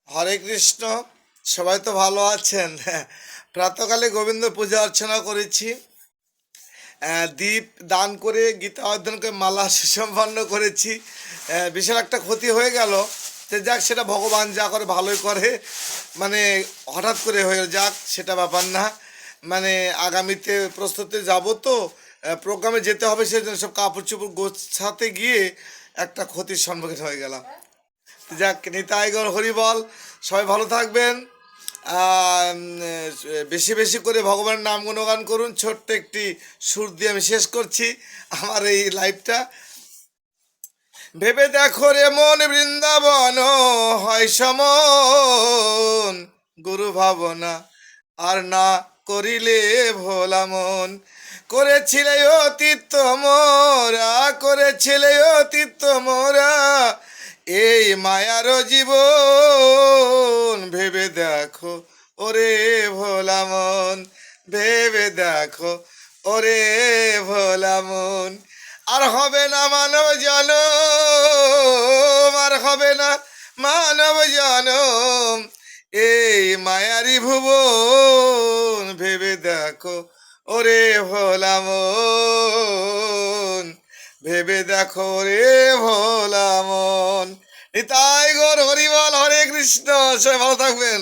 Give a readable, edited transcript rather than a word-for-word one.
হরে কৃষ্ণ। সবাই তো ভালো আছেন? প্রাতকালে গোবিন্দ পূজা অর্চনা করেছি, দীপ দান করে গীতা অধ্যয়ন করে মালা সুসম্পন্ন করেছি। বিশাল একটা ক্ষতি হয়ে গেল। তো যাক, সেটা ভগবান যা করে ভালোই করে। মানে হঠাৎ করে হয়ে যাক সেটা ব্যাপার না। মানে আগামীতে প্রস্তুতি যাব তো, প্রোগ্রামে যেতে হবে, সেজন্য সব কাপড় চোপড় গোছাতে গিয়ে একটা ক্ষতির সম্মুখীন হয়ে গেলাম। যাক, নিতাই গৌর হরি বল। সবাই ভালো থাকবেন। বেশি বেশি করে ভগবানের নাম গুণগান করুন। ছোট্ট একটি সুর দিয়ে আমি শেষ করছি আমার এই লাইভটা। ভেবে দেখো রে মন, বৃন্দাবন হয় সমন, গুরু ভাবনা আর না করিলে ভোলা মন। করেছিলে অতীত মোরা, করেছিলে অতীত মোরা, এই মায়ার জীবন। ভেবে দেখো ওরে ভোলা মন, ভেবে দেখো ওরে ভোলা মন। আর হবে না মানব জনম, আর হবে না মানব জনম, এই মায়ারি ভুবন। ভেবে দেখো ওরে ভোলা মন, ভেবে দেখো রে ভোলা মন। নিতাই গৌর হরি বল। হরে কৃষ্ণ। সবাই ভালো থাকবেন।